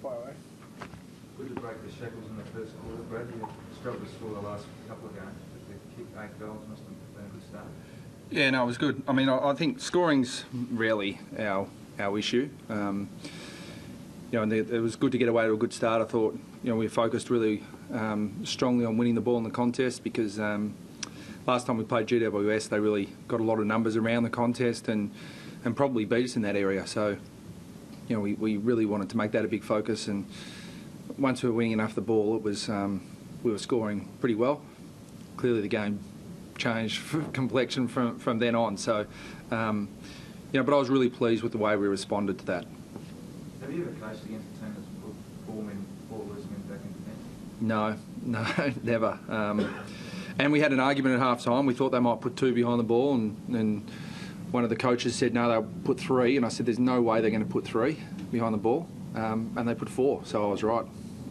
fire away. Good to break the shackles in the first quarter, Brad. You struggled to score the last couple of games, but to kick 8 goals must have been a good start. Yeah, no, it was good. I mean, I think scoring's rarely our issue. You know, and it was good to get away to a good start. I thought, you know, we focused really strongly on winning the ball in the contest because last time we played GWS, they really got a lot of numbers around the contest and probably beat us in that area. So, you know, we really wanted to make that a big focus. And once we were winning enough the ball, it was we were scoring pretty well. Clearly, the game changed complexion from then on. So, you know, but I was really pleased with the way we responded to that. Have you ever coached against a team that's put four loose men back into defence? No, never. And we had an argument at half-time. We thought they might put 2 behind the ball, and one of the coaches said, no, they'll put 3. And I said, there's no way they're going to put 3 behind the ball. And they put 4, so I was right.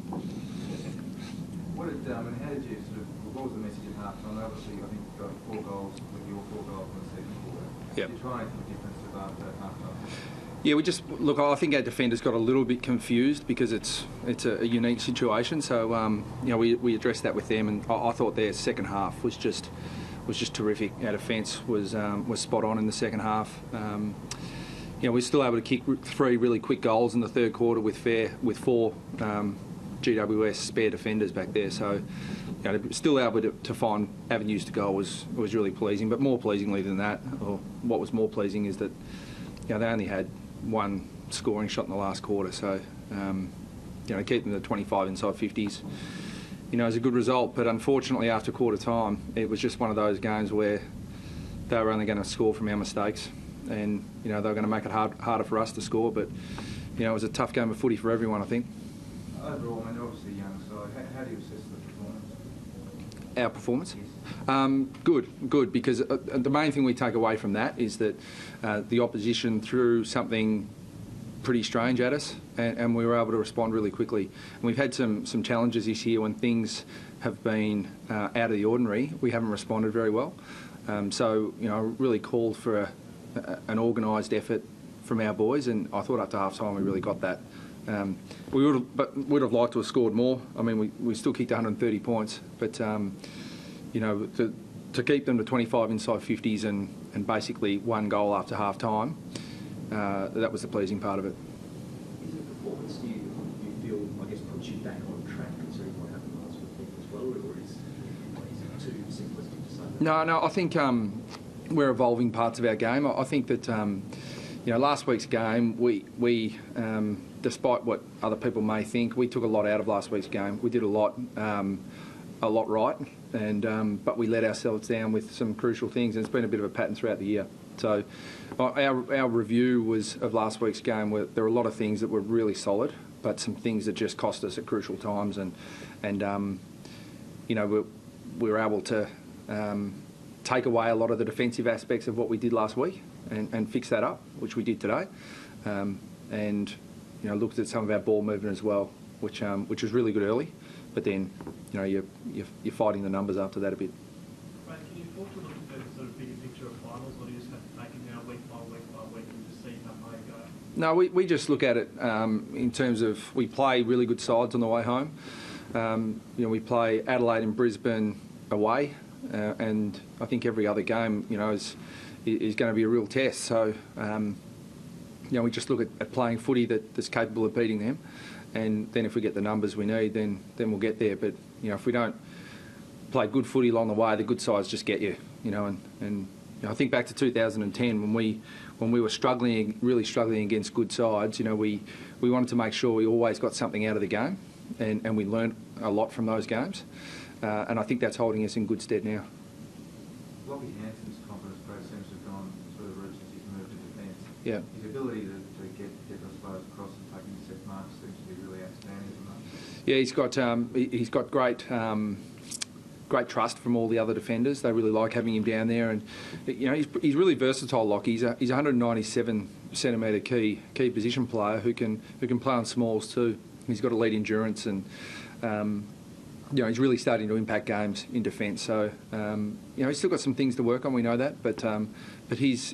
How did you what was the message at half-time? Obviously, I think you got 4 goals with your 4 goals in the second quarter. Yep. Did you try anything different after half-time? Yeah, look, I think our defenders got a little bit confused because it's a unique situation. So, you know, we addressed that with them, and I thought their second half was just terrific. Our defence was spot on in the second half. You know, we're still able to kick 3 really quick goals in the third quarter with 4 GWS spare defenders back there. So, you know, still able to find avenues to goal was really pleasing. But more pleasingly than that, or what was more pleasing, is that, you know, they only had 1 scoring shot in the last quarter. So, you know, keep them to 25 inside 50s, you know, is a good result. But unfortunately, after quarter time, it was just one of those games where they were only going to score from our mistakes, and, you know, they were going to make it harder for us to score. But, you know, it was a tough game of footy for everyone, I think. Overall, I mean, obviously young side. How do you assess the performance? Our performance? Yes. Good, because the main thing we take away from that is that the opposition threw something pretty strange at us, and we were able to respond really quickly. And we've had some challenges this year when things have been out of the ordinary. We haven't responded very well. So, you know, really called for an organised effort from our boys, and I thought after half-time we really got that. We would have liked to have scored more. I mean, we still kicked 130 points, but you know, to keep them to 25 inside 50s and basically 1 goal after half-time, that was the pleasing part of it. Is it performance you feel, I guess, puts you back on track considering what happened last week as well, or is it too simplistic to say that? No, I think we're evolving parts of our game. I think that, you know, last week's game, we despite what other people may think, we took a lot out of last week's game. We did a lot right, and but we let ourselves down with some crucial things, and it's been a bit of a pattern throughout the year. So our review of last week's game, where there were a lot of things that were really solid, but some things that just cost us at crucial times, and you know, we were able to take away a lot of the defensive aspects of what we did last week and fix that up, which we did today, and, you know, looked at some of our ball movement as well, which was really good early, but then, you know, you're fighting the numbers after that a bit. Brad, can you talk to a little bit sort of bigger picture of finals, or do you just have to take it now week by week and just see how they go? No, we just look at it in terms of, we play really good sides on the way home. You know, we play Adelaide and Brisbane away, and I think every other game, you know, is going to be a real test. So, you know, we just look at playing footy that's capable of beating them, and then if we get the numbers we need, then we'll get there. But, you know, if we don't play good footy along the way, the good sides just get you. You know, and you know, I think back to 2010 when we were really struggling against good sides. You know, we wanted to make sure we always got something out of the game, and we learnt a lot from those games, and I think that's holding us in good stead now. Lockie Hanson's confidence, Brad, seems to have gone through the roof since he's moved to defence. Yeah. His ability to get those players across and take intercept marks seems to be really outstanding at the moment. Yeah, he's got great trust from all the other defenders. They really like having him down there, and, you know, he's really versatile. Lockie, he's a 197 centimetre key position player who can play on smalls too. He's got elite endurance, and you know, he's really starting to impact games in defence. So, you know, he's still got some things to work on. We know that, but he's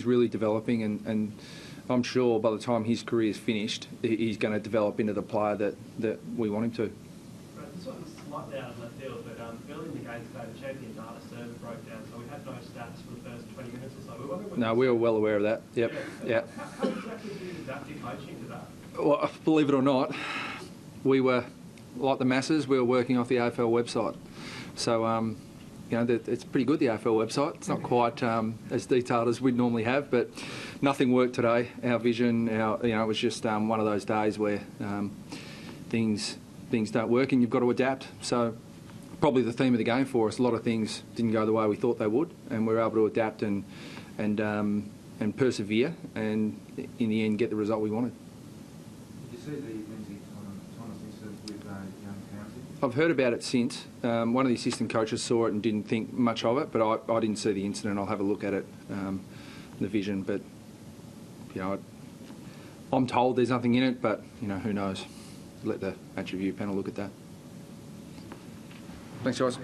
really developing, and I'm sure by the time his career's finished, he's going to develop into the player that we want him to. Right, this one's slightly out of left field, but early in the game today, the champion data server broke down, so we had no stats for the first 20 minutes or so. No, we were well aware of that. Yep. Yeah. How exactly do you adapt your coaching to that? Well, believe it or not, we were, like the masses, we were working off the AFL website. So, you know, it's pretty good, the AFL website. It's not quite as detailed as we'd normally have, but nothing worked today. Our vision, it was just one of those days where things don't work and you've got to adapt. So, probably the theme of the game for us, a lot of things didn't go the way we thought they would, and we were able to adapt and persevere, and in the end get the result we wanted. Did you see the Lindsay Thomas incident with young Pouncey? I've heard about it since. One of the assistant coaches saw it and didn't think much of it, but I didn't see the incident. I'll have a look at it, the vision. But, you know, I'm told there's nothing in it, but, you know, who knows? Let the match review panel look at that. Thanks, guys.